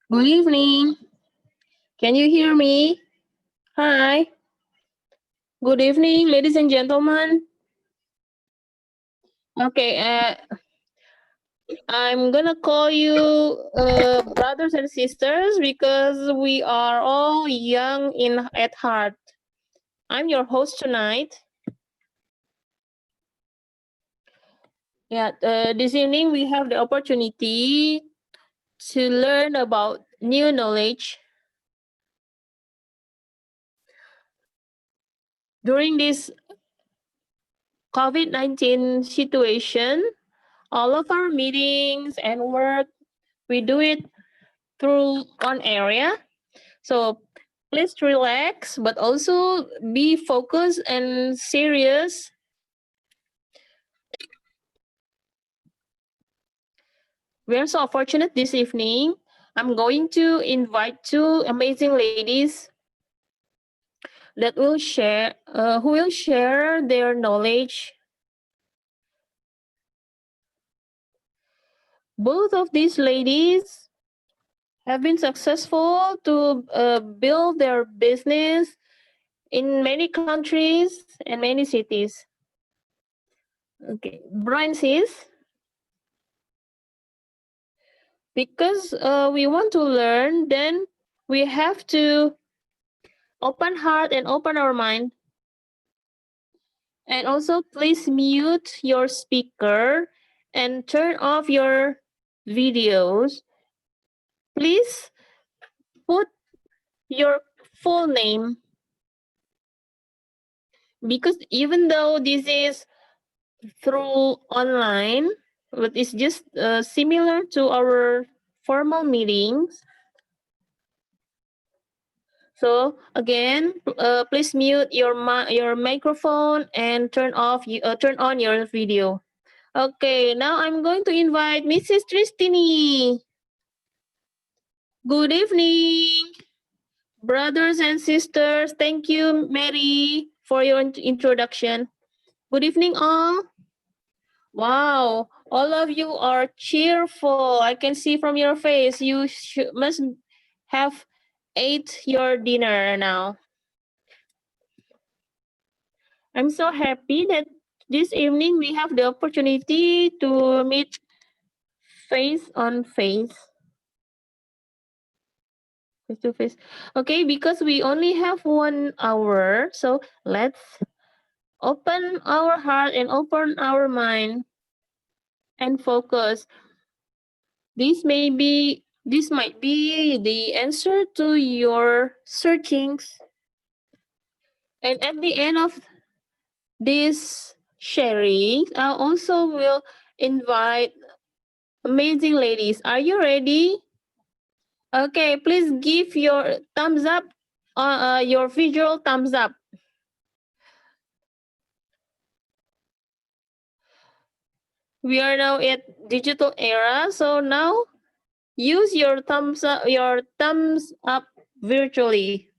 Good evening. Can you hear me? Hi. Good evening, ladies and gentlemen. Okay, I'm gonna call you brothers and sisters because we are all young in at heart. I'm your host tonight. Yeah, this evening we have the opportunity to learn about new knowledge. During this COVID-19 situation, all of our meetings and work, we do it through one area. So please relax, but also be focused and serious. We are so fortunate this evening. I'm going to invite two amazing ladies that will share, who will share their knowledge. Both of these ladies have been successful to build their business in many countries and many cities. Okay, Brian says, because we want to learn, then we have to open heart and open our mind. And also, please mute your speaker and turn off your videos. Please put your full name, because even though this is through online, but it's just similar to our formal meetings. So again, please mute your microphone and turn on your video. Okay, now I'm going to invite Mrs. Tristini. Good evening, brothers and sisters. Thank you, Mary, for your introduction. Good evening, all. Wow, all of you are cheerful. I can see from your face you must have ate your dinner now. I'm so happy that this evening we have the opportunity to meet face on face. Face to face. Okay, because we only have 1 hour, so let's open our heart and open our mind and focus. This might be the answer to your searchings. And at the end of this sharing, I also will invite amazing ladies. Are you ready? Okay, please give your thumbs up, your visual thumbs up. We are now at digital era, so now use your thumbs up virtually.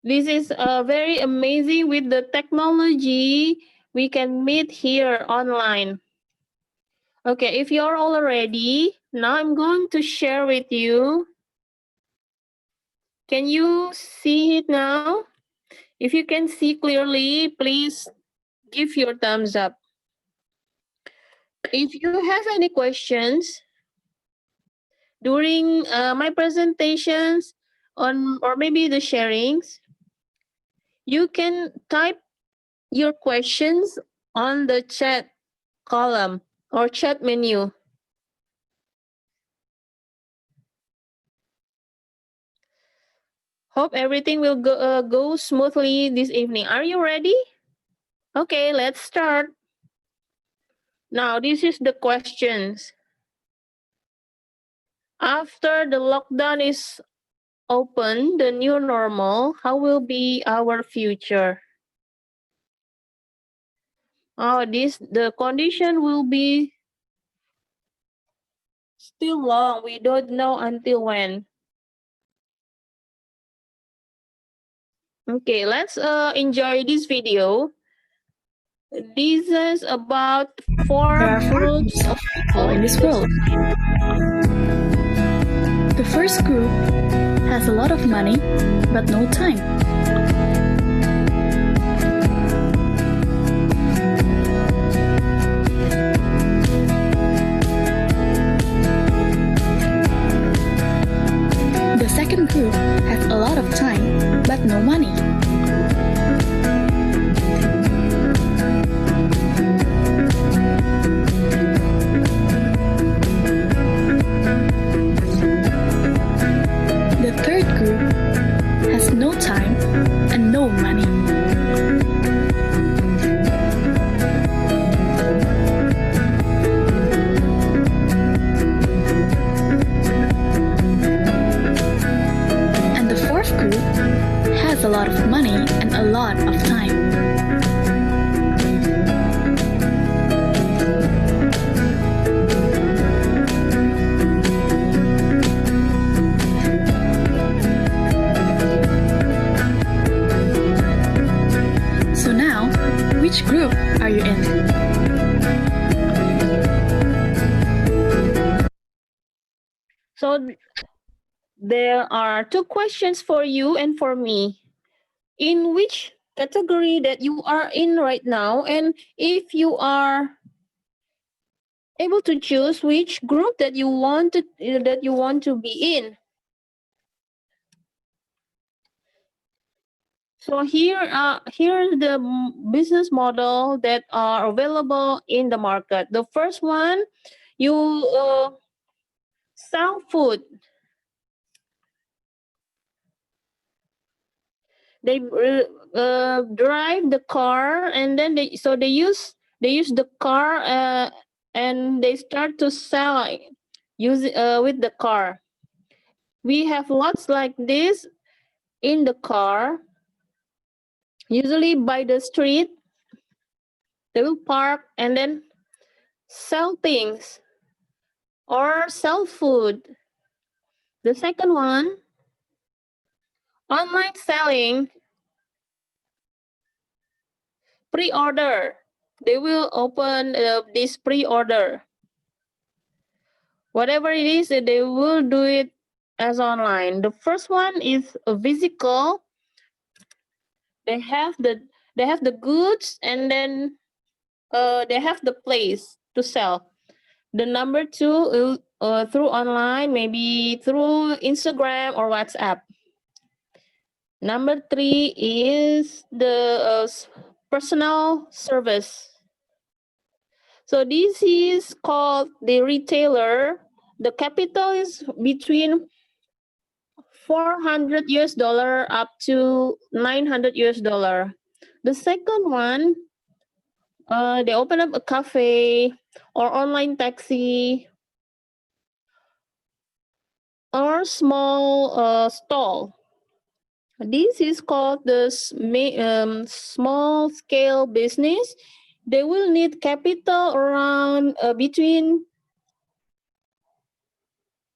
This is very amazing with the technology we can meet here online. Okay, if you're all ready, now I'm going to share with you. Can you see it now? If you can see clearly, please give your thumbs up. If you have any questions during my presentations or maybe the sharings, you can type your questions on the chat column or chat menu. Hope everything will go smoothly this evening. Are you ready? Okay, let's start. Now, this is the questions. After the lockdown is open, the new normal, how will be our future? Oh, the condition will be still long. We don't know until when. Okay, let's enjoy this video. This is about four There are four groups groups of of people in this world. The first group has a lot of money but no time. The second group has a lot of time but no money. The third group has no time and no money. And the fourth group has a lot of money and a lot of time. So now, which group are you in? So there are two questions for you and for me. In which category that you are in right now, and if you are able to choose which group that you want to be in. So here the business model that are available in the market. The first one, you sell food. They drive the car, and then they use the car, and they start to sell with the car. We have lots like this in the car. Usually by the street, they will park and then sell things or sell food. The second one, online selling, pre-order. They will open this pre-order. Whatever it is, they will do it as online. The first one is a physical. They have the goods, and then they have the place to sell. The number two is through online, maybe through Instagram or WhatsApp. Number three is the personal service. So this is called the retailer. The capital is between 400 US dollar up to 900 US dollar. The second one, they open up a cafe or online taxi or small stall. This is called the small scale business. They will need capital around between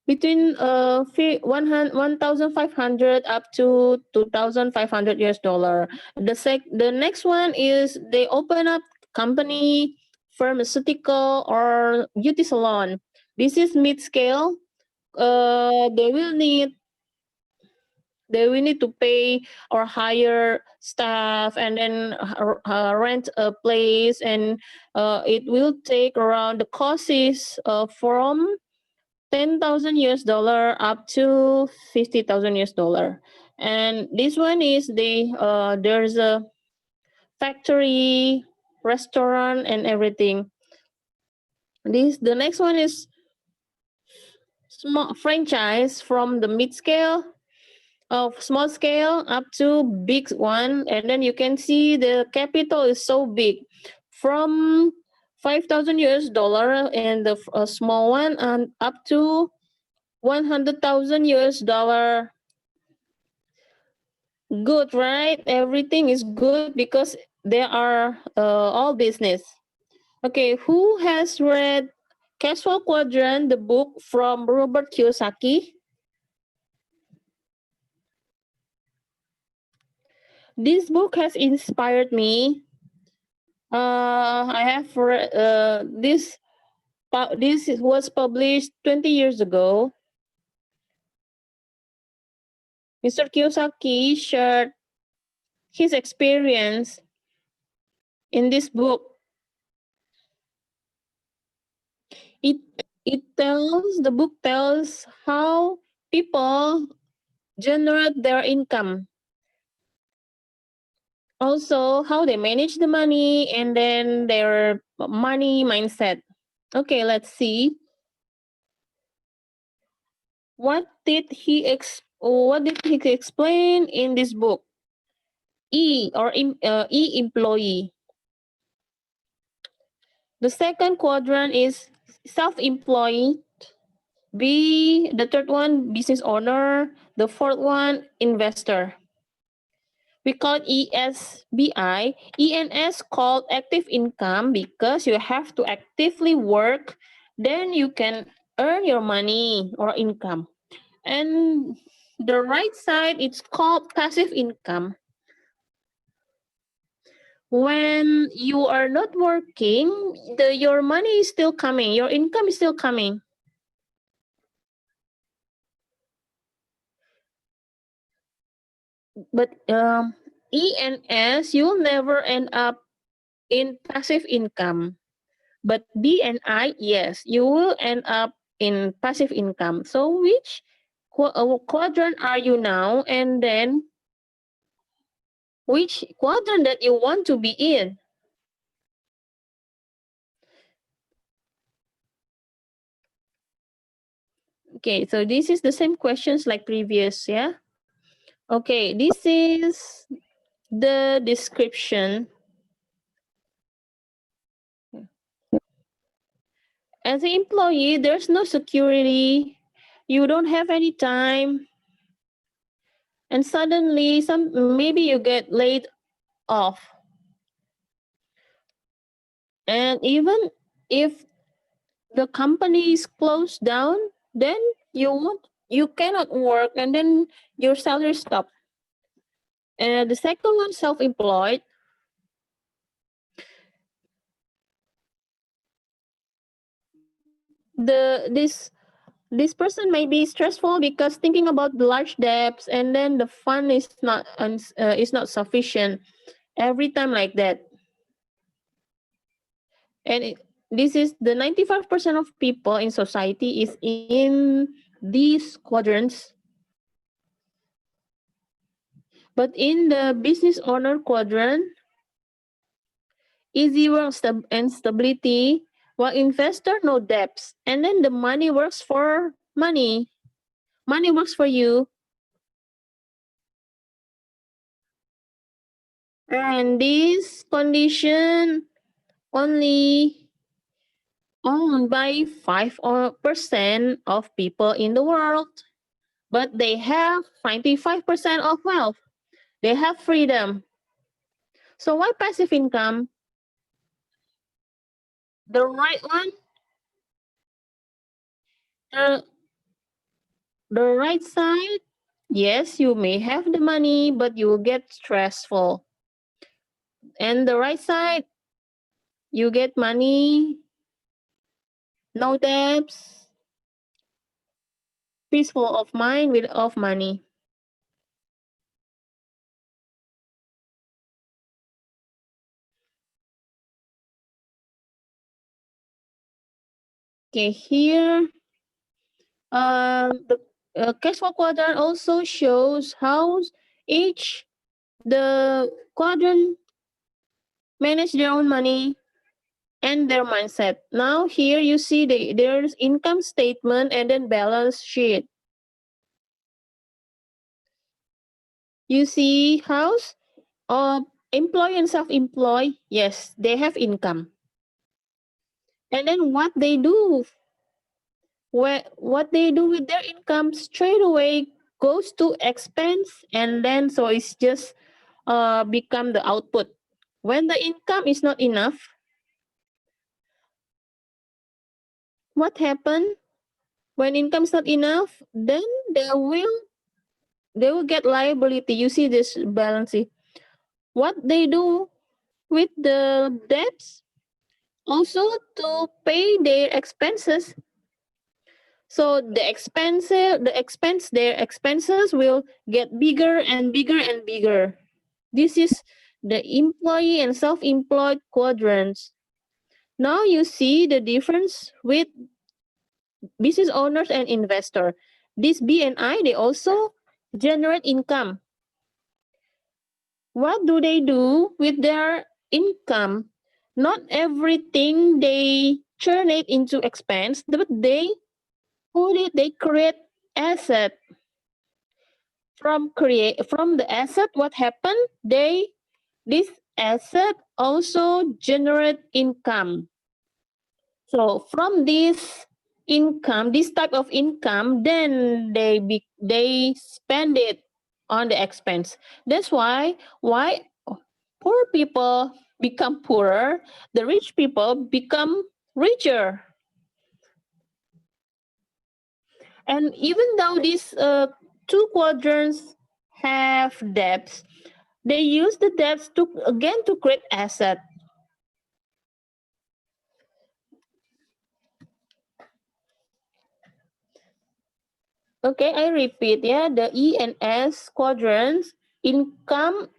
1,500 up to 2,500 US dollar. The next one is they open up company, pharmaceutical or beauty salon. This is mid scale. They will need to pay or hire staff, and then rent a place, and it will take around, the cost is from 10,000 US dollar up to 50,000 US dollar. And this one is there's a factory, restaurant, and everything. The next one is small franchise, from the mid scale of small scale up to big one. And then you can see the capital is so big, from 5,000 US dollar and the small one, and up to 100,000 US dollar. Good, right? Everything is good because they are all business. Okay, who has read Cashflow Quadrant, the book from Robert Kiyosaki? This book has inspired me. I have read this. This was published 20 years ago. Mr. Kiyosaki shared his experience in this book. It the book tells how people generate their income. Also, how they manage the money and then their money mindset. Okay, let's see. What did he explain in this book? E employee. The second quadrant is self-employed. The third one, business owner. The fourth one, investor. We call it ESBI. ENS called active income because you have to actively work, then you can earn your money or income. And the right side, it's called passive income. When you are not working, your money is still coming, your income is still coming. But E and S, you'll never end up in passive income. But B and I, yes, you will end up in passive income. So which quadrant are you now? And then which quadrant that you want to be in? Okay, so this is the same questions like previous, yeah? Okay, this is the description. As an employee, there's no security. You don't have any time. And suddenly maybe you get laid off. And even if the company is closed down, then you cannot work and then your salary stop. And the second one, self-employed. This person may be stressful because thinking about the large debts and then the fund is not sufficient every time like that. And this is the 95% of people in society is in these quadrants. But in the business owner quadrant, easy work and stability, while investor no debts. And then the money works for money. Money works for you. And this condition only owned by 5% of people in the world. But they have 95% of wealth. They have freedom. So why passive income? The right one, the, the right side, yes, you may have the money, but you will get stressful. And the right side, you get money, no debts, peaceful of mind with of money. Okay, here, the cash flow quadrant also shows how each the quadrant manage their own money and their mindset. Now here you see there's income statement and then balance sheet. You see house of employee and self-employed, yes, they have income. And then what they do with their income straight away goes to expense, and then so it's just become the output. When the income is not enough, what happened? When income is not enough, then they will get liability. You see this balance sheet. What they do with the debts, also to pay their expenses. So their expenses will get bigger and bigger and bigger. This is the employee and self-employed quadrants. Now you see the difference with business owners and investor. This BNI, they also generate income. What do they do with their income? Not everything they turn it into expense, but they create asset. From the asset, what happened? This asset also generate income. So from this type of income, then they spend it on the expense. That's why poor people become poorer, the rich people become richer. And even though these two quadrants have debts, they use the debts to create asset. Okay, I repeat, yeah, the E and S quadrants, income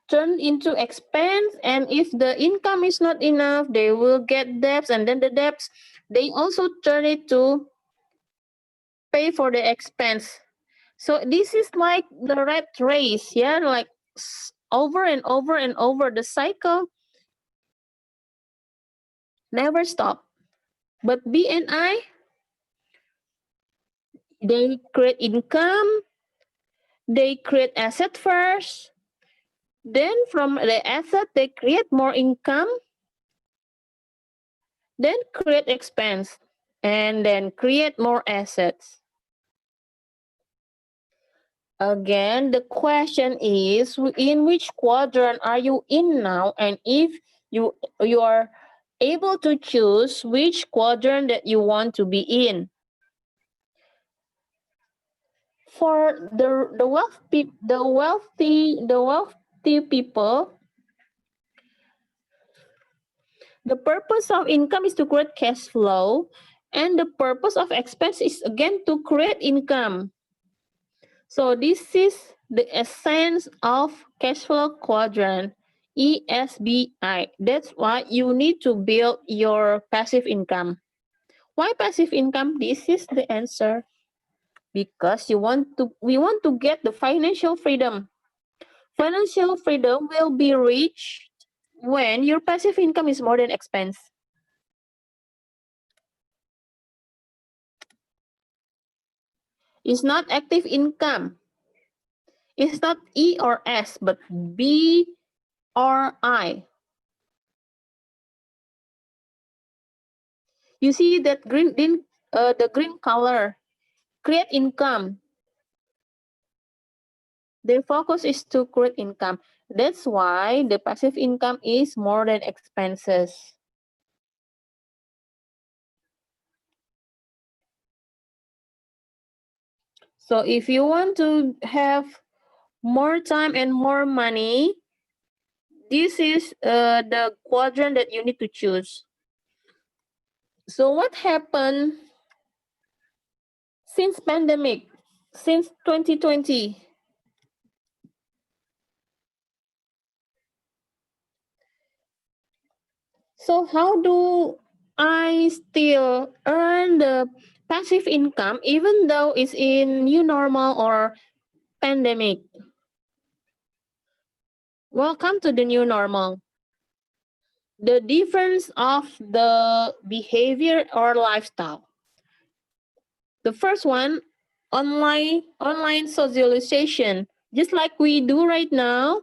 turned into expense, and if the income is not enough, they will get debts, and then the debts, they also turn it to pay for the expense. So this is like the rat race, yeah, like over and over and over. The cycle never stop. But BNI, they create income, they create asset first, then from the asset they create more income, then create expense, and then create more assets. Again, the question is, in which quadrant are you in now? And if you are able to choose which quadrant that you want to be in. For the wealthy people, the purpose of income is to create cash flow, and the purpose of expense is again to create income. So this is the essence of cash flow quadrant, ESBI. That's why you need to build your passive income. Why passive income? This is the answer. Because we want to get the financial freedom. Financial freedom will be reached when your passive income is more than expense. It's not active income. It's not E or S, but B or I. You see that the green color, create income. Their focus is to create income. That's why the passive income is more than expenses. So if you want to have more time and more money, this is the quadrant that you need to choose. So what happened since pandemic, since 2020? So how do I still earn the passive income even though it's in new normal or pandemic? Welcome to the new normal. The difference of the behavior or lifestyle. The first one, online socialization. Just like we do right now,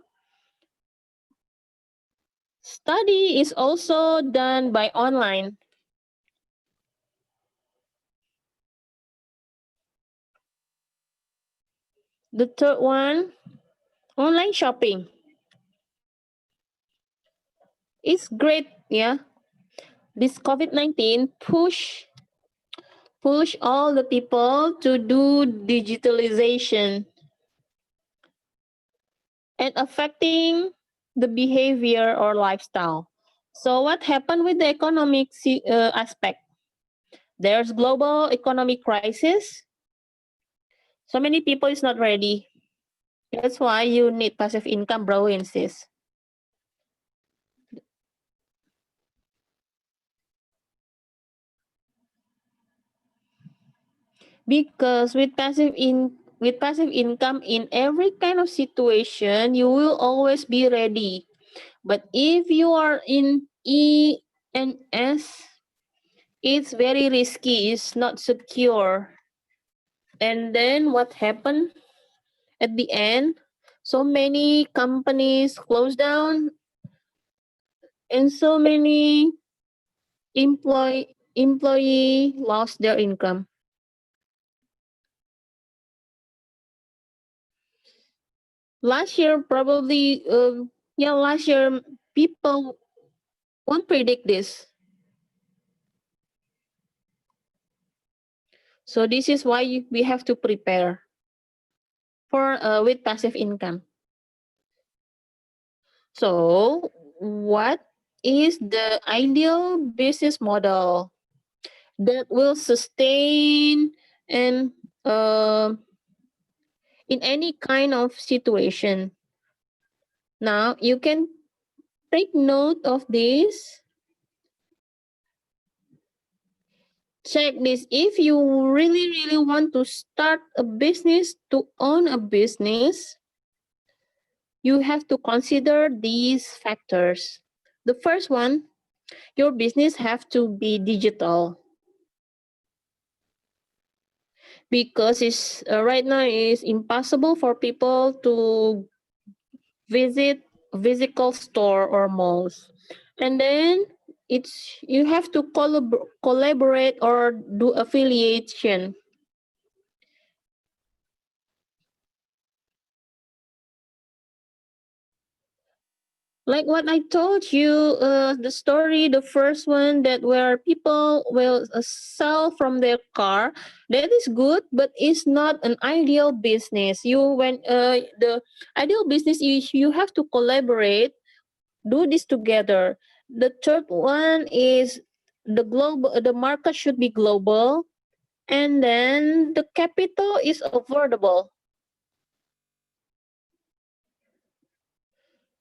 study is also done by online. The third one, online shopping. It's great, yeah. This COVID-19 push all the people to do digitalization. and affecting the behavior or lifestyle. So what happened with the economic aspect? There's global economic crisis. So many people is not ready. That's why you need passive income, bro, insist. Because with passive income in every kind of situation, you will always be ready. But if you are in E and S, it's very risky, it's not secure. And then what happened at the end? So many companies closed down and so many employee lost their income. Last year, probably, last year people won't predict this. So this is why we have to prepare for with passive income. So what is the ideal business model that will sustain and uh, in any kind of situation? Now you can take note of this. Check this. If you really want to start a business, to own a business, you have to consider these factors. The first one, your business have to be digital, because it's right now it's impossible for people to visit physical store or malls. And then it's you have to collaborate or do affiliation. Like what I told you, the story, the first one, that where people will sell from their car, that is good, but it's not an ideal business. The ideal business is you have to collaborate, do this together. The third one is the market should be global, and then the capital is affordable.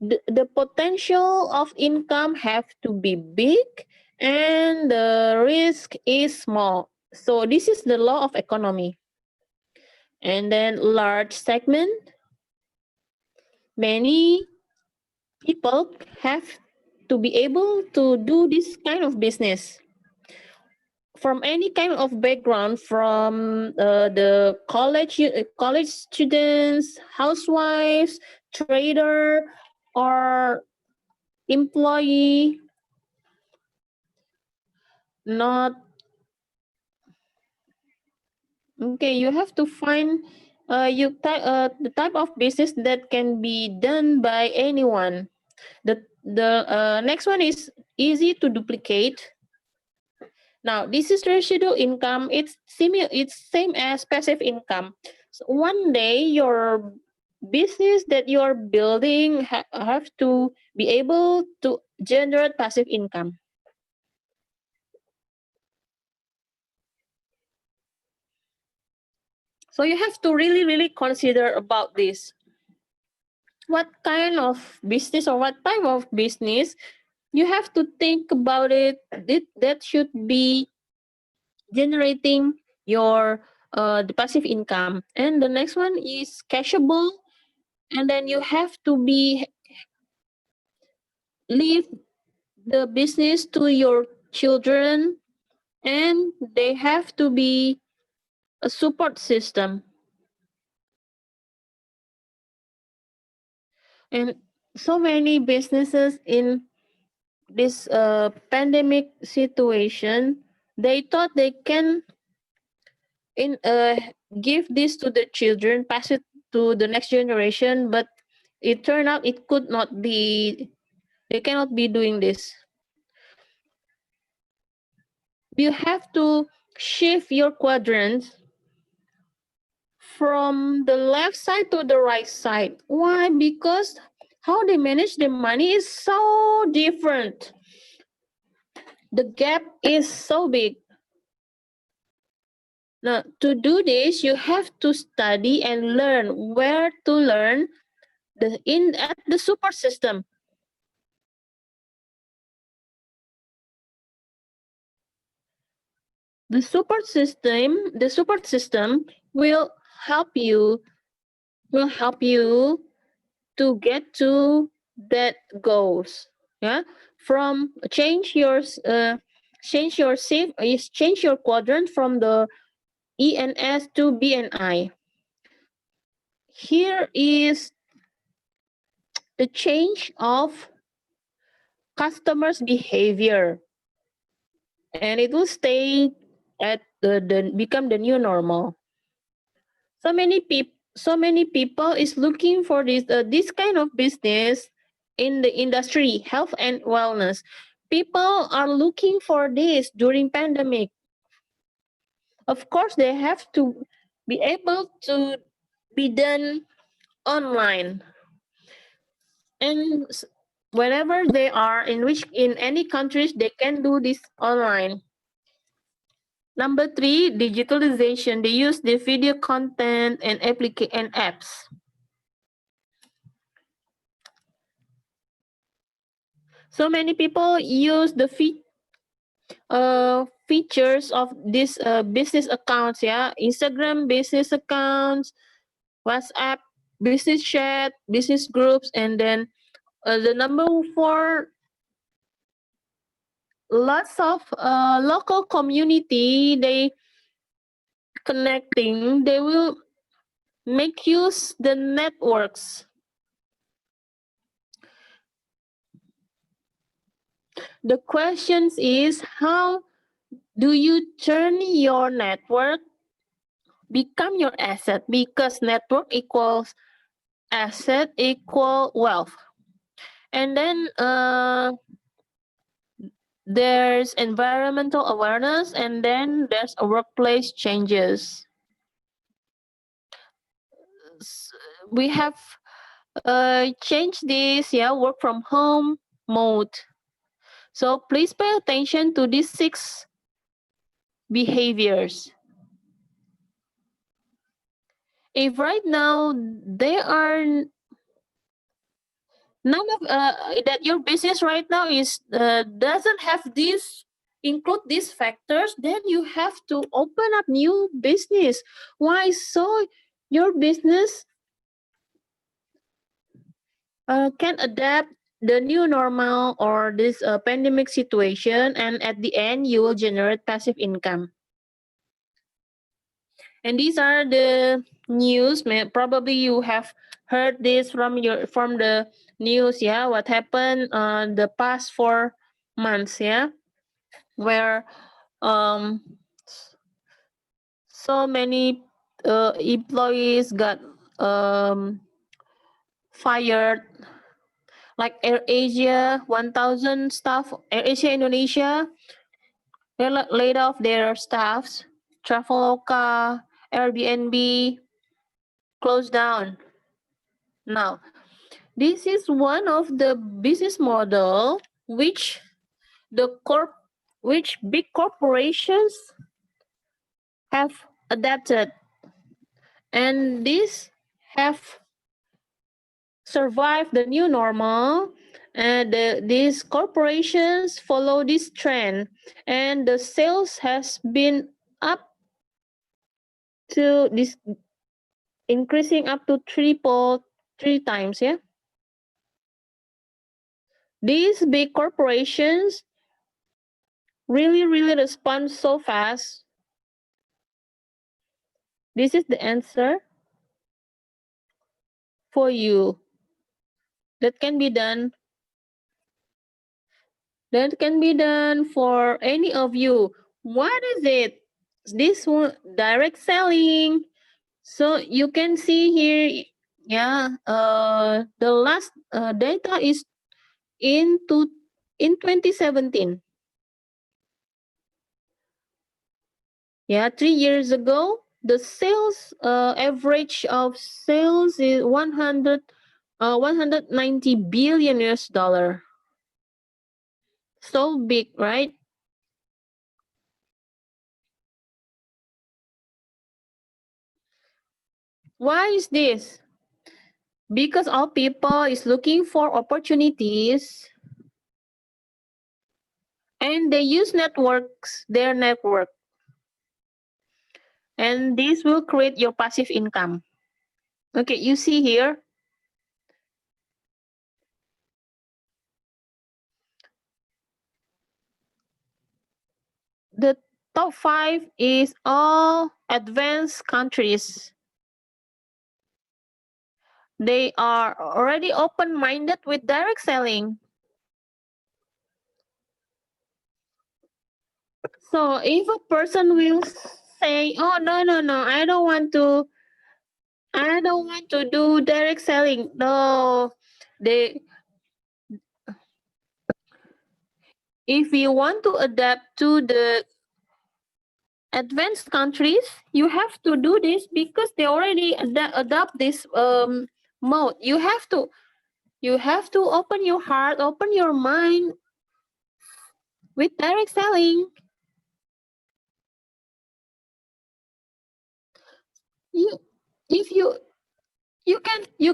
The potential of income have to be big and the risk is small. So this is the law of economy. And then large segment, many people have to be able to do this kind of business from any kind of background, from the college students, housewives, trader, or employee. Not okay. You have to find the type of business that can be done by anyone. The next one is easy to duplicate. Now, this is residual income. It's same as passive income. So one day, your business that you are building have to be able to generate passive income. So you have to really consider about this. What kind of business or what type of business you have to think about it. That should be generating your the passive income. And the next one is cashable, and then you have to be leave the business to your children, and they have to be a support system. And so many businesses in this pandemic situation, they thought they can in give this to the children, pass it to the next generation, but it turned out it could not be. They cannot be doing this. You have to shift your quadrants from the left side to the right side. Why? Because how they manage the money is so different. The gap is so big. Now, to do this, you have to study and learn where to learn at the super system. The super system will help you to get to that goals. Yeah, from change your quadrant from the ENS to BNI. Here is the change of customers' behavior, and it will stay at become the new normal. So many people is looking for this kind of business in the industry, health and wellness. People are looking for this during pandemic. Of course, they have to be able to be done online, and whenever they are in any countries, they can do this online. Number 3, digitalization. They use the video content and apps. So many people use the features of this business accounts. Yeah, Instagram business accounts, WhatsApp business chat, business groups, and then the number 4, lots of local community. They connecting. They will make use the networks. The questions is, how do you turn your network become your asset? Because network equals asset equal wealth. And then there's environmental awareness, and then there's a workplace changes. We have changed this, yeah, work from home mode. So please pay attention to these 6 behaviors. If right now there are none of that your business right now is doesn't have this include these factors, then you have to open up new business. Why? So your business can adapt the new normal or this pandemic situation, and at the end you will generate passive income. And these are the news. Probably you have heard this from the news. Yeah, what happened the past 4 months. Yeah, where so many employees got fired. Like AirAsia, 1,000 staff. AirAsia Indonesia, they laid off their staffs. Traveloka, Airbnb closed down. Now, this is one of the business model which which big corporations have adapted, and these have survived the new normal, and these corporations follow this trend, and the sales has been up to this increasing up to 3 times. Yeah, these big corporations really respond so fast. This is the answer for you that can be done for any of you. What is it? This one, direct selling. So you can see here, yeah, the last data is in 2017. Yeah, 3 years ago, The sales average of sales is 190 billion US dollar. So big, right? Why is this? Because all people is looking for opportunities and they use networks, their network. And this will create your passive income. Okay, you see here, the top 5 is all advanced countries. They are already open-minded with direct selling. So if a person will say, "Oh no, I don't want to do direct selling." No, they if you want to adapt to the advanced countries, you have to do this because they already adopt this mode. You have to open your heart, open your mind with direct selling. You if you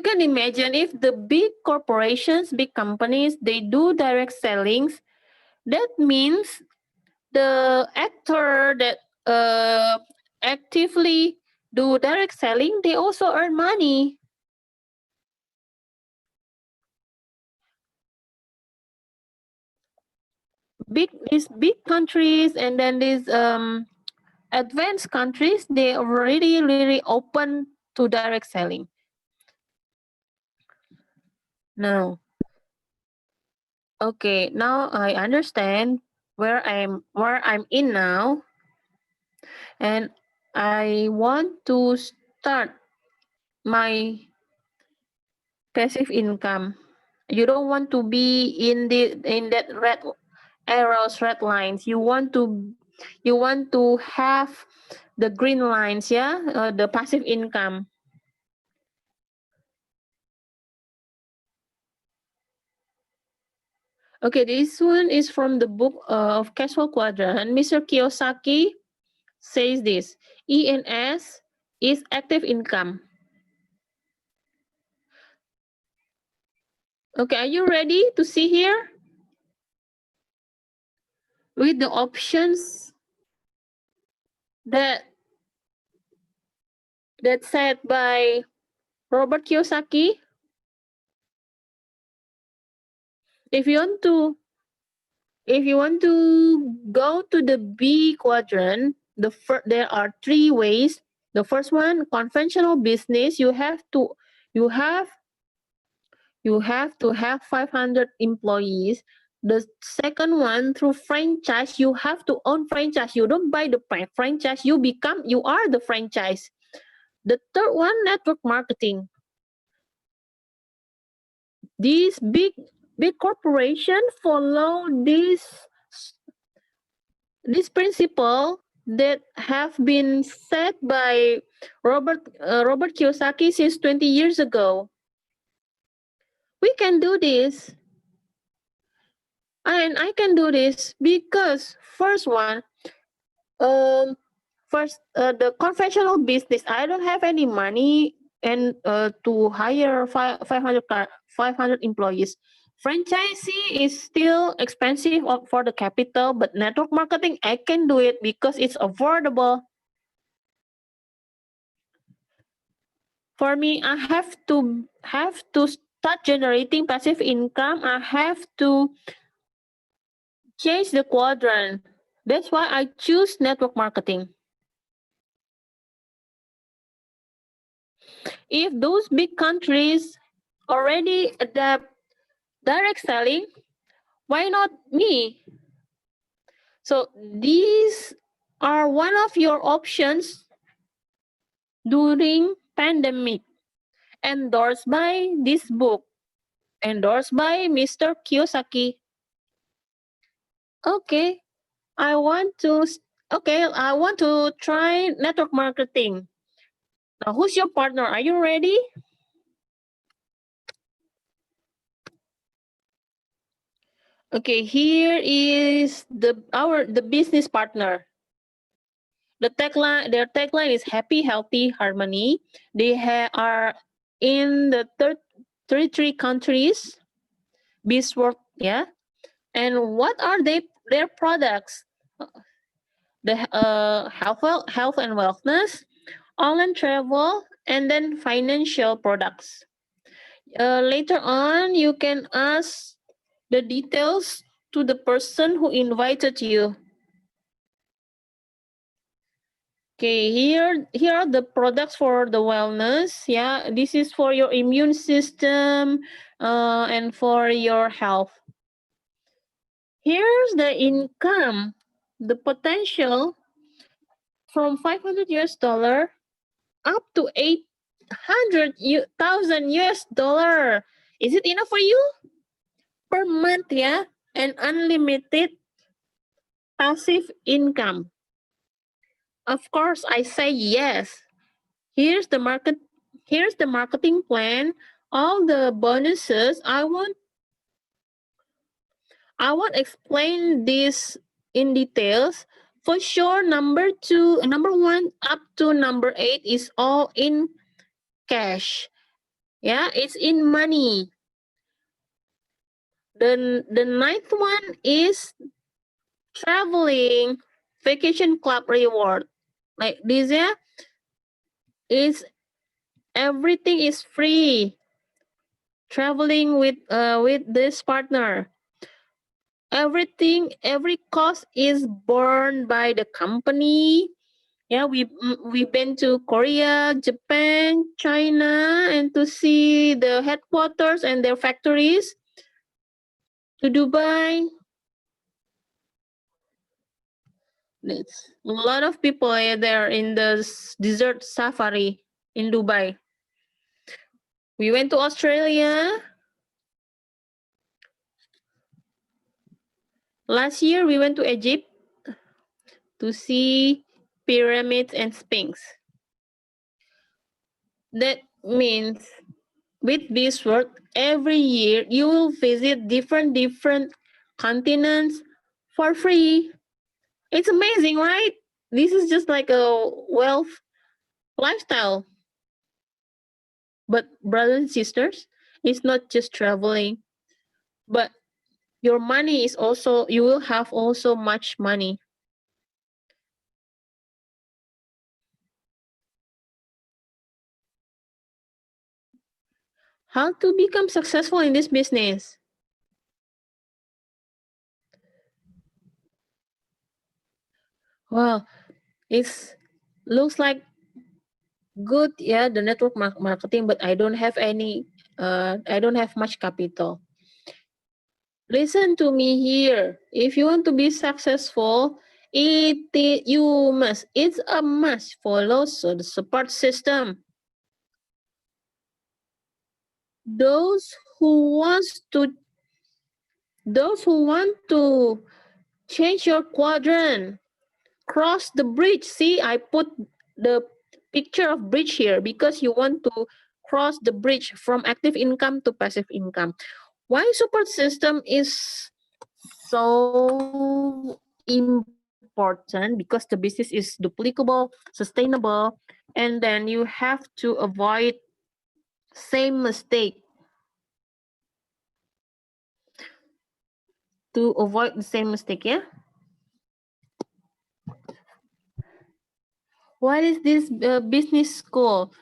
can imagine if the big corporations, big companies, they do direct sellings, that means the actor that actively do direct selling, they also earn money. These big countries and then these advanced countries, they already really open to direct selling now. Okay, now I understand where I'm in now, and I want to start my passive income. You don't want to be in that red arrows, red lines. You want to have the green lines, yeah, the passive income. Okay, this one is from the book of Cashflow Quadrant. Mr. Kiyosaki says this: ENS is active income. Okay, are you ready to see here with the options that said by Robert Kiyosaki? If you want to go to the B quadrant, there are three ways. The first one, conventional business, you have you have to have 500 employees. The second one, through franchise, you have to own franchise. You don't buy the franchise, you are the franchise. The third one, network marketing. These big corporations follow this principle that have been set by Robert Kiyosaki since 20 years ago. We can do this, and I can do this because um, the conventional business. I don't have any money and to hire 500 employees. Franchisee is still expensive for the capital, but network marketing, I can do it because it's affordable. For me, I have to start generating passive income. I have to change the quadrant. That's why I choose network marketing. If those big countries already adapt direct selling, why not me? So these are one of your options during pandemic, endorsed by this book, endorsed by Mr. Kiyosaki. Okay, I want to Okay, I want to try network marketing. Now, who's your partner? Are you ready? Okay, here is the business partner. Their tagline is happy, healthy, harmony. They are in the 33 countries, Beesworth, yeah. And what are their products? The health and wellness, online travel, and then financial products. Later on, you can ask the details to the person who invited you. Okay, here are the products for the wellness. Yeah, this is for your immune system and for your health. Here's the income, the potential from 500 US dollar up to 800,000 US dollar. Is it enough for you per month? Yeah, and unlimited passive income. Of course, I say yes. Here's the market. Here's the marketing plan. All the bonuses. I won't explain this in details. For sure, number one up to number 8 is all in cash. Yeah, it's in money. The ninth one is traveling vacation club reward. Like this, yeah, is everything is free. Traveling with this partner, every cost is borne by the company. Yeah, we've been to Korea, Japan, China, and to see the headquarters and their factories, to Dubai. It's a lot of people there in the desert safari in Dubai. We went to Australia. Last year we went to Egypt to see pyramids and sphinx. That means with this work, every year you will visit different continents for free. It's amazing, right? This is just like a wealth lifestyle. But brothers and sisters, it's not just traveling, but your money is also, you will have also much money. How to become successful in this business? Well, it's looks like good, yeah, the network marketing, but I don't have much capital. Listen to me here. If you want to be successful, it's a must follow so the support system. Those who wants to those who want to change your quadrant, cross the bridge. See, I put the picture of bridge here because you want to cross the bridge from active income to passive income. Why support system is so important? Because the business is duplicable, sustainable, and then you have to avoid same mistake, to avoid the same mistake. Yeah, what is this business school?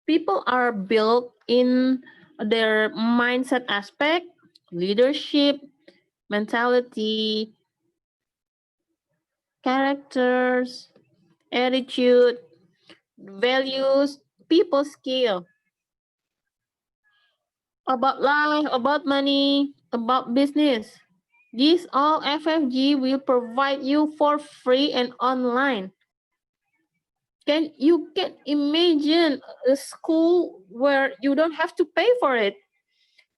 People are built in their mindset aspect, leadership, mentality, characters, attitude, values, people skill, about life, about money, about business. These all FFG will provide you for free and online. Can imagine a school where you don't have to pay for it?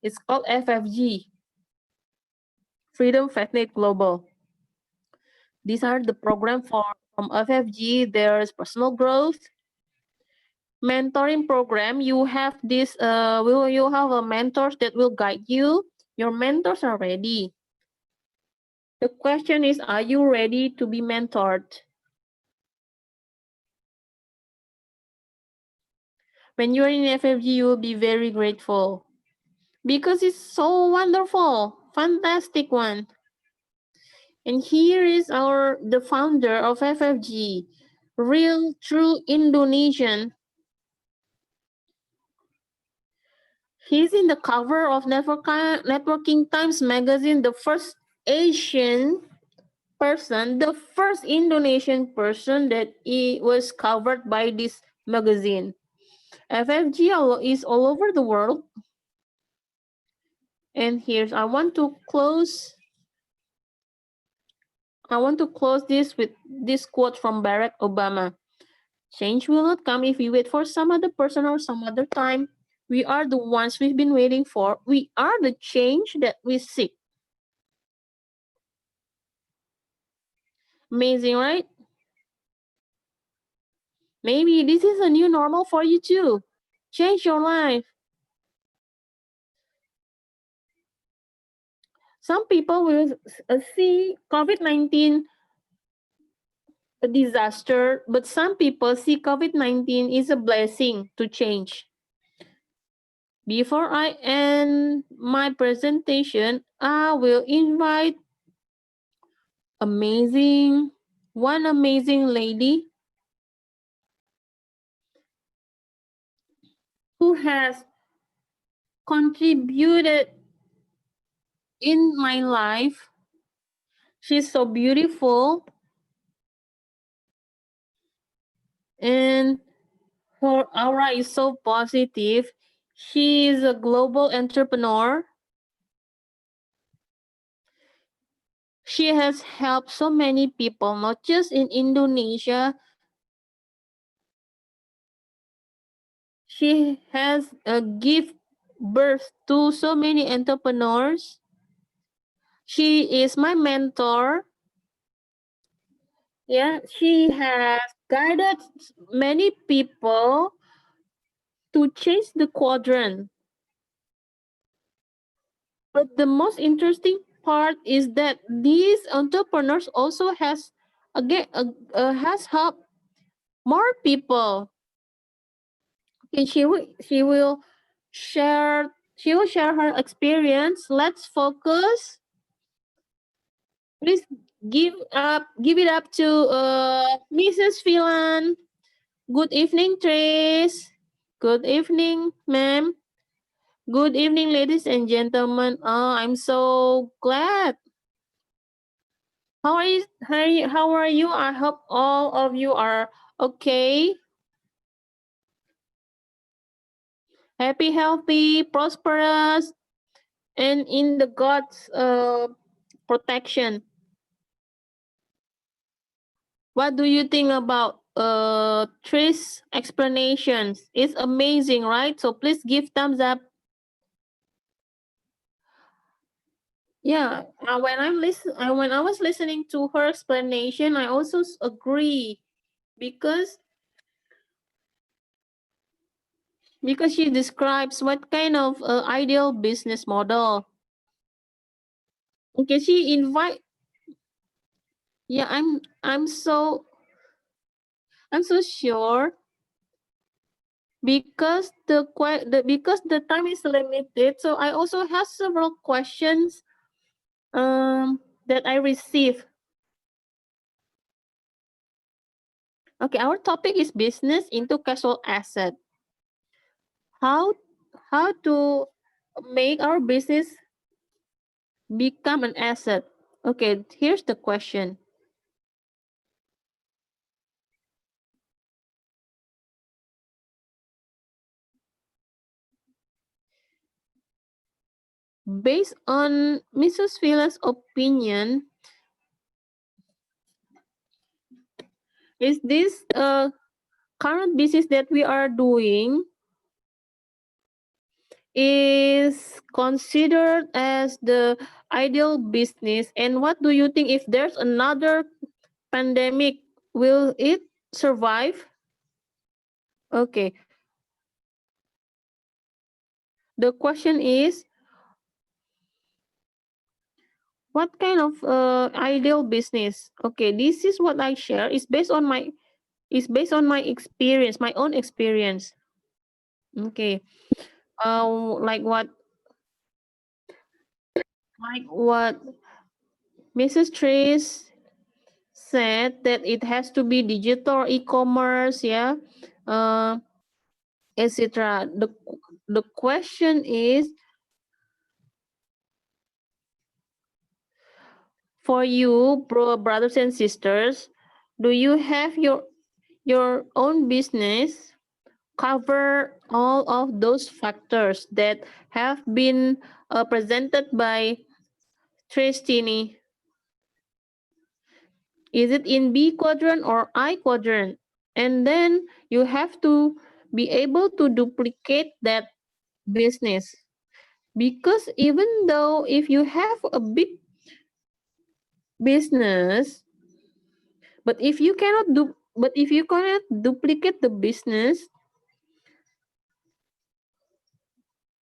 It's called FFG, Freedom Fitnet Global. These are the program from FFG. There's personal growth, mentoring program. You have this. Will you have a mentors that will guide you? Your mentors are ready. The question is, are you ready to be mentored? When you're in FFG, you will be very grateful because it's so wonderful, fantastic one. And here is the founder of FFG, real true Indonesian. He's in the cover of Networking Times magazine, the first Asian person, the first Indonesian person that he was covered by this magazine. FFG is all over the world. And here's I want to close this with this quote from Barack Obama. Change will not come if we wait for some other person or some other time. We are the ones we've been waiting for. We are the change that we seek. Amazing, right? Maybe this is a new normal for you too. Change your life. Some people will see COVID-19 a disaster, but some people see COVID-19 is a blessing to change. Before I end my presentation, I will invite one amazing lady who has contributed in my life. She's so beautiful and her aura is so positive. She is a global entrepreneur. She has helped so many people, not just in Indonesia. She has give birth to so many entrepreneurs. She is my mentor. Yeah, she has guided many people to change the quadrant. But the most interesting part is that these entrepreneurs also has helped more people. Okay, she will share her experience. Let's focus. Please give it up to Mrs. Phelan. Good evening, Trace. Good evening, ma'am. Good evening, ladies and gentlemen. Oh, I'm so glad. How are you? I hope all of you are okay. Happy, healthy, prosperous, and in the God's protection. What do you think about Trish explanations? It's amazing, right? So please give thumbs up. Yeah, when I was listening to her explanation, I also agree because she describes what kind of ideal business model. Okay, she invite. Yeah, I'm so sure because because the time is limited. So I also have several questions that I received. Okay, our topic is business into cashflow asset. How to make our business become an asset? Okay, here's the question. Based on Mrs. Villa's opinion, is this current business that we are doing is considered as the ideal business? And what do you think if there's another pandemic, will it survive? Okay. The question is, what kind of ideal business? Okay, this is what I share. It's based on my experience, my own experience. Okay. Like what Mrs. Trace said, that it has to be digital e-commerce, yeah, uh, etc. The question is, for you, brothers and sisters, do you have your own business cover all of those factors that have been presented by Tristini? Is it in B quadrant or I quadrant? And then you have to be able to duplicate that business. Because even though if you have a big business, but if you cannot duplicate the business,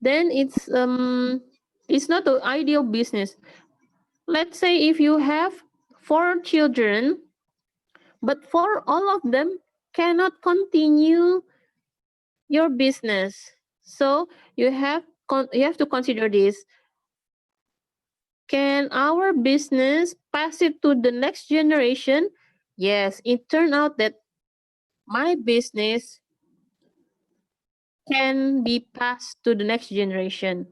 then it's not the ideal business. Let's say if you have 4 children, but for all of them cannot continue your business. So you have to consider this. Can our business pass it to the next generation? Yes, it turned out that my business can be passed to the next generation.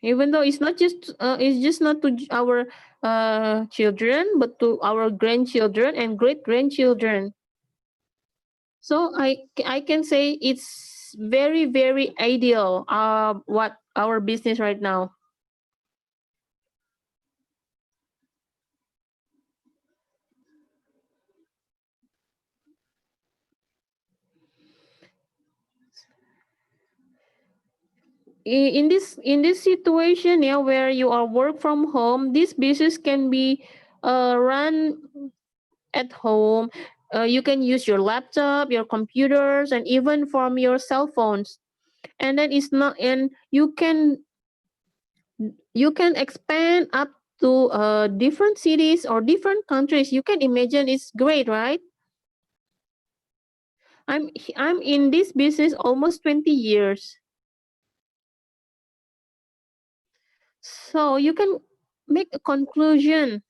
Even though it's just not to our children, but to our grandchildren and great grandchildren. So I can say it's very very ideal. What our business right now. In this situation, yeah, where you are work from home, this business can be run at home. You can use your laptop, your computers, and even from your cell phones. And then it's not, and you can expand up to different cities or different countries. You can imagine, it's great, right? I'm in this business almost 20 years. So you can make a conclusion.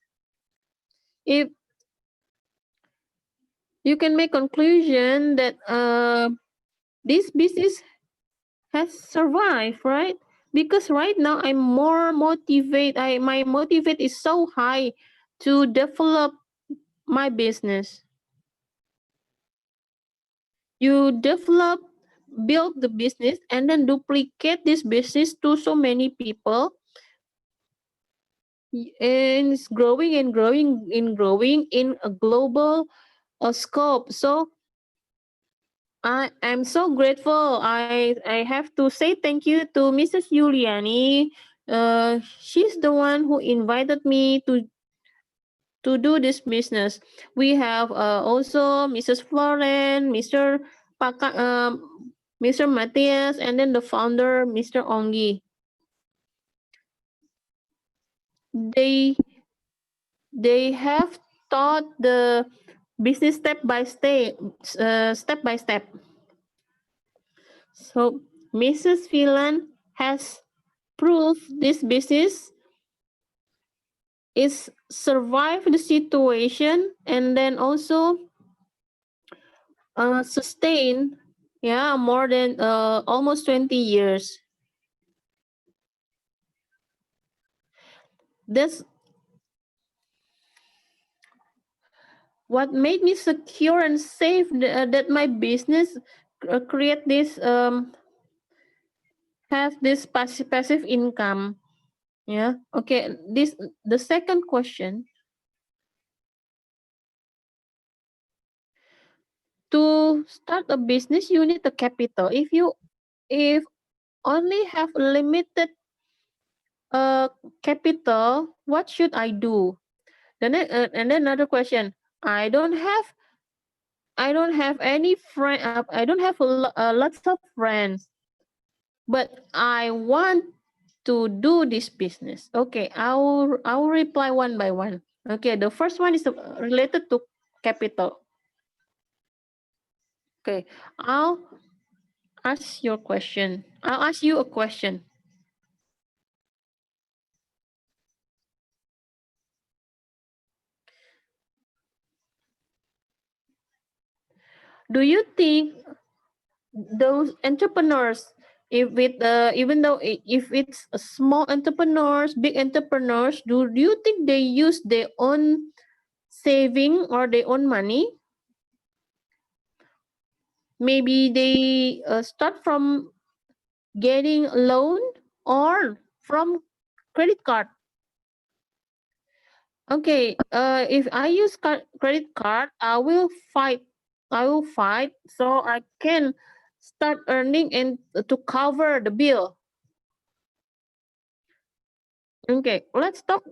If you can make conclusion that this business has survived, right? Because right now I'm more motivated. My motivate is so high to develop my business. You develop, build the business, and then duplicate this business to so many people, and it's growing and growing in a global scope. So I am so grateful. I have to say thank you to Mrs. Giuliani. She's the one who invited me to do this business. We have also Mrs. Floren, Mr. Matthias, and then the founder, Mr. Ongi. They they have taught the business step by step. So Mrs. Phelan has proved this business is survive the situation, and then also sustain, yeah, more than almost 20 years. That's what made me secure and safe, that my business create this have this passive income. Yeah. Okay. The second question: to start a business, you need the capital. If only have limited capital, what should I do? And then another question. I don't have I don't have any friend. I don't have lots of friends, but I want to do this business. Okay, I'll reply one by one. Okay, the first one is related to capital. Okay, I'll ask your question. I'll ask you a question. Do you think those entrepreneurs, if it even though if it's a small entrepreneurs, big entrepreneurs, do you think they use their own saving or their own money? Maybe they start from getting a loan or from credit card. Okay, if I use credit card, fight. I will fight so I can start earning and to cover the bill. Okay, let's talk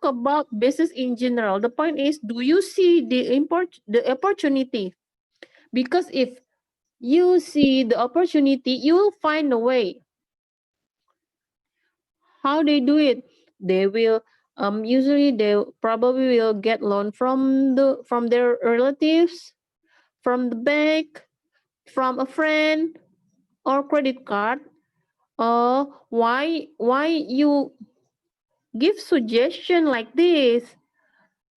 about business in general. The point is, do you see the opportunity? Because if you see the opportunity, you will find a way. How they do it? They will usually they probably will get loan from their relatives, from the bank, from a friend, or credit card. Why you give suggestion like this?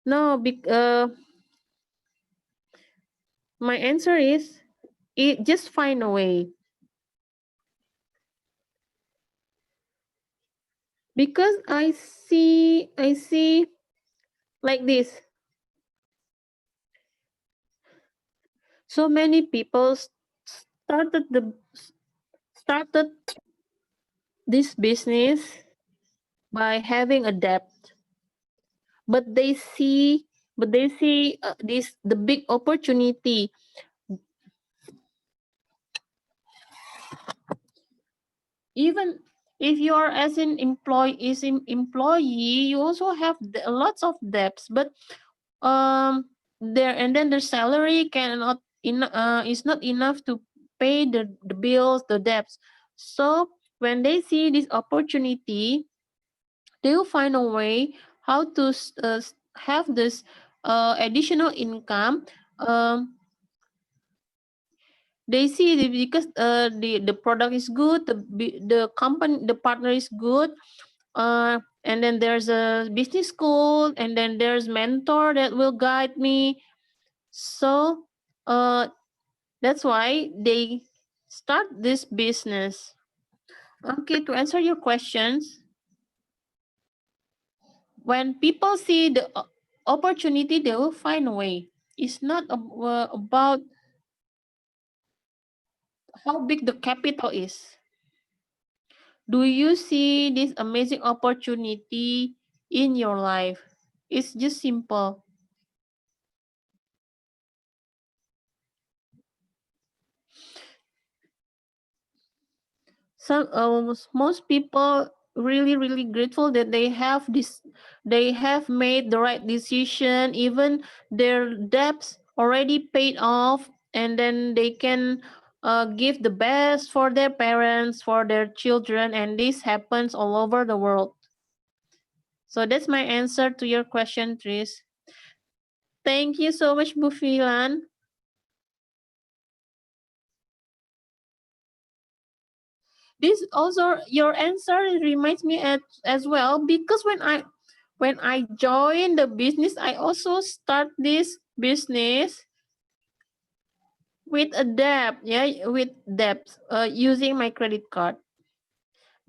No, my answer is it just find a way. Because I see like this. So many people started the started this business by having a debt, but they see this the big opportunity. Even if you are as an employee, you also have lots of debts, but there and then the salary is not enough to pay the bills, the debts. So when they see this opportunity, they will find a way how to have this additional income. They see it because the product is good, the company, the partner is good, and then there's a business school, and then there's mentor that will guide me. So uh, that's why they start this business. Okay, to answer your questions, when people see the opportunity, they will find a way. It's not about how big the capital is. Do you see this amazing opportunity in your life? It's just simple. Most people really grateful that they have made the right decision, even their debts already paid off, and then they can give the best for their parents, for their children, and this happens all over the world. So that's my answer to your question, Tris. Thank you so much, Bufilan. This also your answer reminds me as well, because when I joined the business, I also start this business with a debt, yeah, with debts, using my credit card.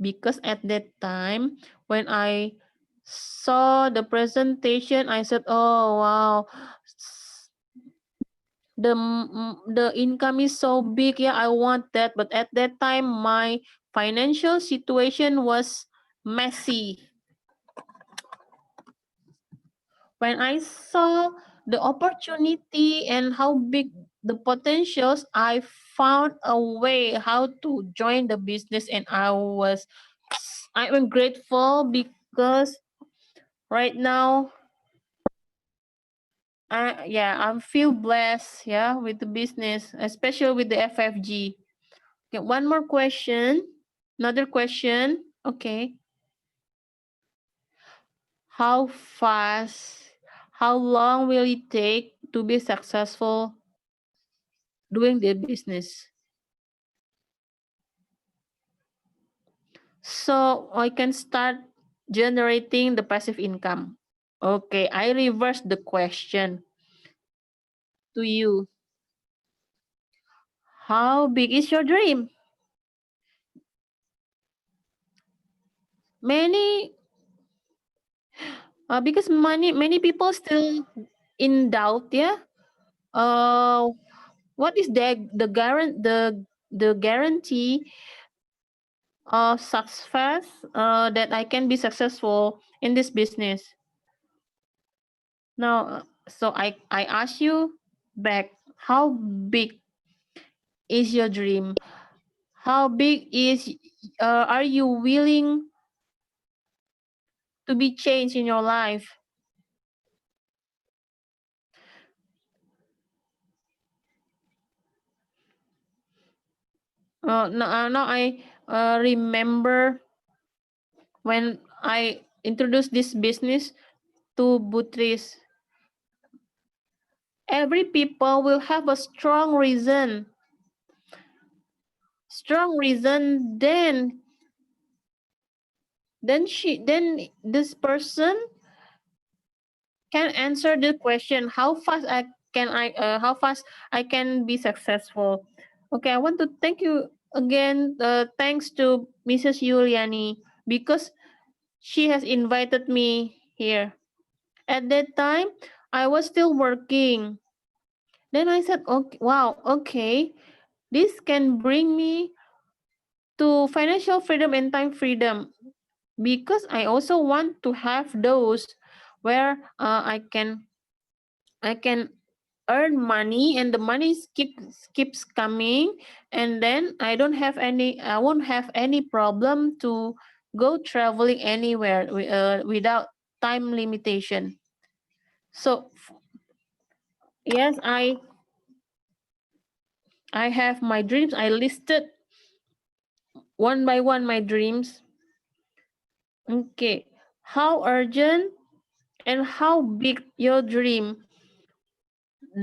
Because at that time, when I saw the presentation, I said, "Oh wow, the income is so big. Yeah, I want that." But at that time, my financial situation was messy. When I saw the opportunity and how big the potentials, I found a way how to join the business, and I was I'm grateful because right now I feel blessed, yeah, with the business, especially with the FFG. Okay, one more question. Another question. Okay. How fast, how long will it take to be successful doing the business? So I can start generating the passive income. Okay, I reverse the question to you. How big is your dream? Many because many people still in doubt, yeah. Uh what is the guarantee of success that I can be successful in this business? Now, so I ask you back, how big is your dream? How big is are you willing to be changed in your life? Now I remember when I introduced this business to Butris. Every people will have a strong reason. Then this person can answer the question how fast I can be successful. Okay, I want to thank you again. Thanks to Mrs. Yuliani because she has invited me here. At that time, I was still working. Then I said, okay, wow, okay, this can bring me to financial freedom and time freedom because I also want to have those where I can earn money and the money keeps coming, and then I won't have any problem to go traveling anywhere without time limitation. So yes, I have my dreams. I listed one by one my dreams. Okay, how urgent and how big your dream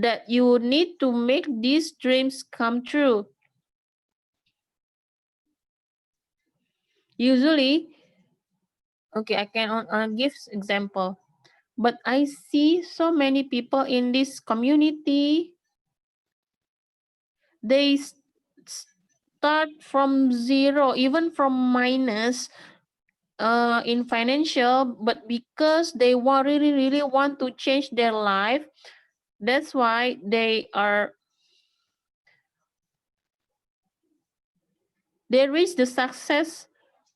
that you need to make these dreams come true? Usually, okay, I can give example, but I see so many people in this community. They start from zero, even from minus in financial, but because they really want to change their life, that's why they reach the success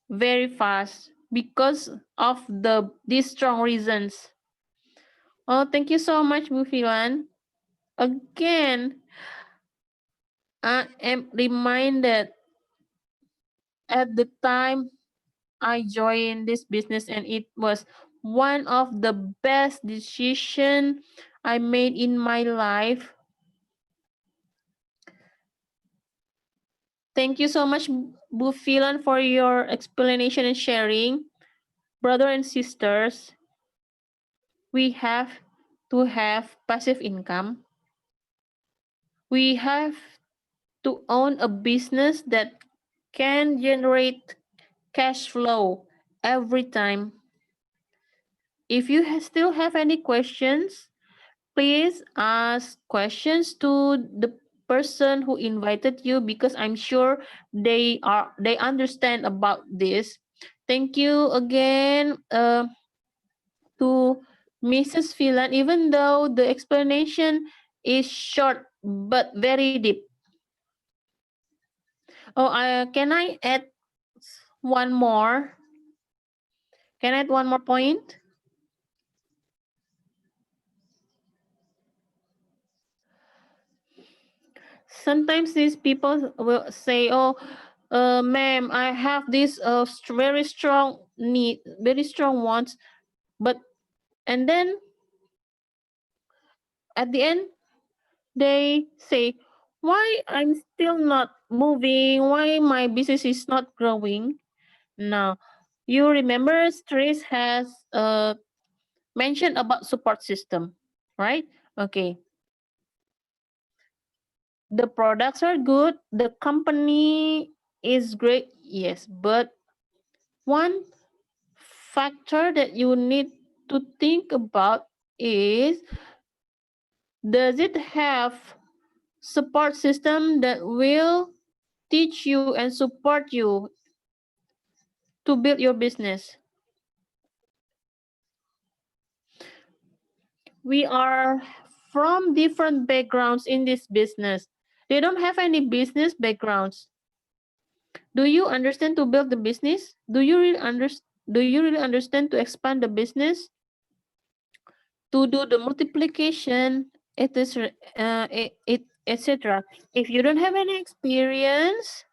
very fast because of these strong reasons. Oh, thank you so much, Mufilan. Again, I am reminded at the time I joined this business, and it was one of the best decision I made in my life. Thank you so much, Bufilan, for your explanation and sharing. Brother and sisters, we have to have passive income. We have to own a business that can generate cash flow every time. If you still have any questions, please ask questions to the person who invited you because I'm sure they understand about this. Thank you again to Mrs. Phelan, even though the explanation is short but very deep. Oh, can I add one more? Can I add one more point? Sometimes these people will say, "Oh, Ma'am, I have this very strong need, very strong wants, but and then at the end they say, why I'm still not moving, why my business is not growing. Now, you remember Stress has mentioned about support system, right? Okay. The products are good, the company is great, yes, but one factor that you need to think about is, does it have support system that will teach you and support you to build your business? We are from different backgrounds in this business. They don't have any business backgrounds. Do you understand to build the business? Do you really understand to expand the business? To do the multiplication, etc. If you don't have any experience,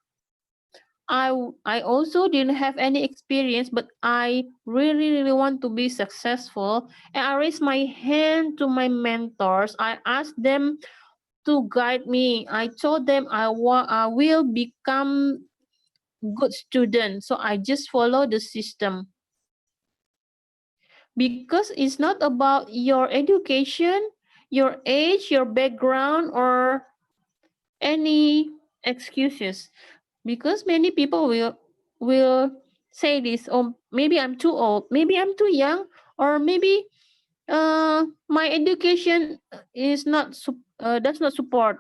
I also didn't have any experience, but I really want to be successful. And I raised my hand to my mentors. I asked them to guide me. I told them I will become good student. So I just follow the system. Because it's not about your education, your age, your background, or any excuses. Because many people will say this, oh, maybe I'm too old, maybe I'm too young, or maybe my education is not does not support.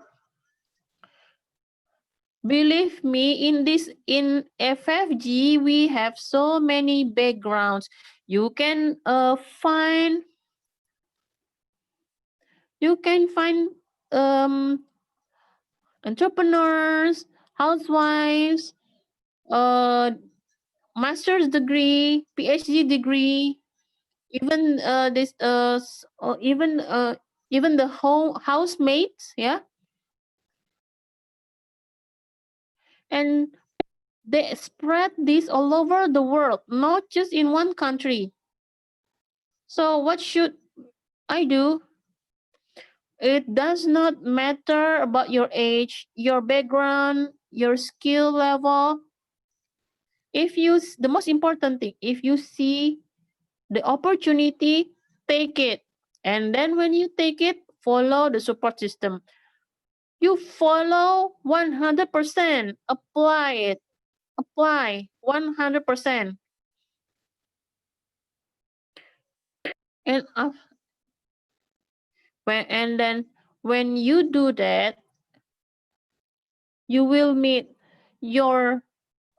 Believe me, in FFG we have so many backgrounds. You can find um entrepreneurs, housewives, uh master's degree, PhD degree, even this even the home housemates, yeah, and they spread this all over the world, not just in one country. So what should I do? It does not matter about your age, your background, your skill level. The most important thing, if you see the opportunity, take it. And then when you take it, follow the support system. You follow 100%. Apply it. Apply 100%. And then when you do that, you will meet your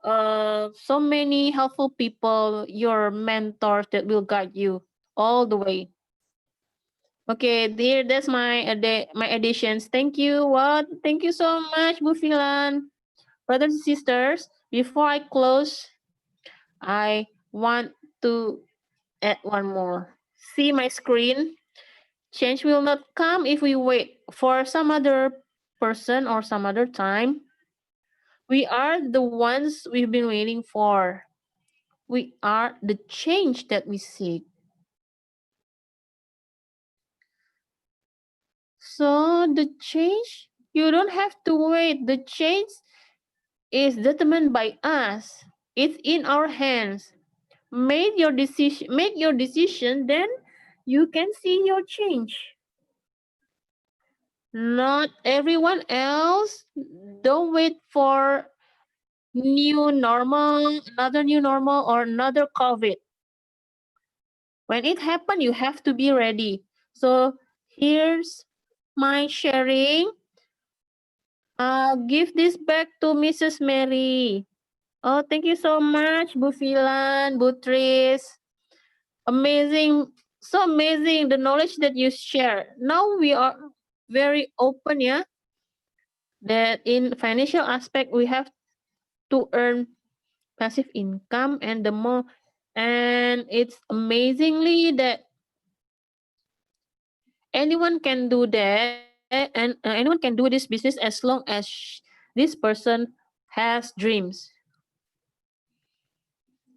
so many helpful people, your mentors that will guide you all the way. Okay, dear, that's my additions. Thank you. What? Thank you so much, Bufilan. Brothers and sisters, before I close, I want to add one more. See my screen? Change will not come if we wait for some other person or some other time. We are the ones we've been waiting for. We are the change that we seek. So the change, you don't have to wait. The change is determined by us. It's in our hands. Make your decision, then you can see your change. Not everyone else. Don't wait for new normal, another new normal, or another COVID. When it happens, you have to be ready. So here's my sharing. I'll give this back to Mrs. Mary. Oh, thank you so much, Bufilan, Butris. Amazing, so amazing the knowledge that you share. Now we are very open, yeah, that in financial aspect we have to earn passive income, and the more, and it's amazingly that anyone can do that, and anyone can do this business as long as this person has dreams.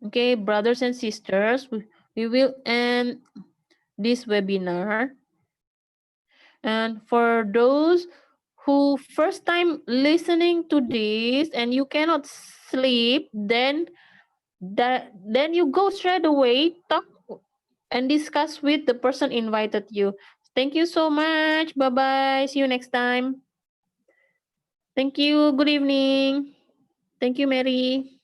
Okay, brothers and sisters, we will end this webinar. And for those who first time listening to this and you cannot sleep, then you go straight away, talk and discuss with the person invited you. Thank you so much. Bye bye. See you next time. Thank you. Good evening. Thank you, Mary.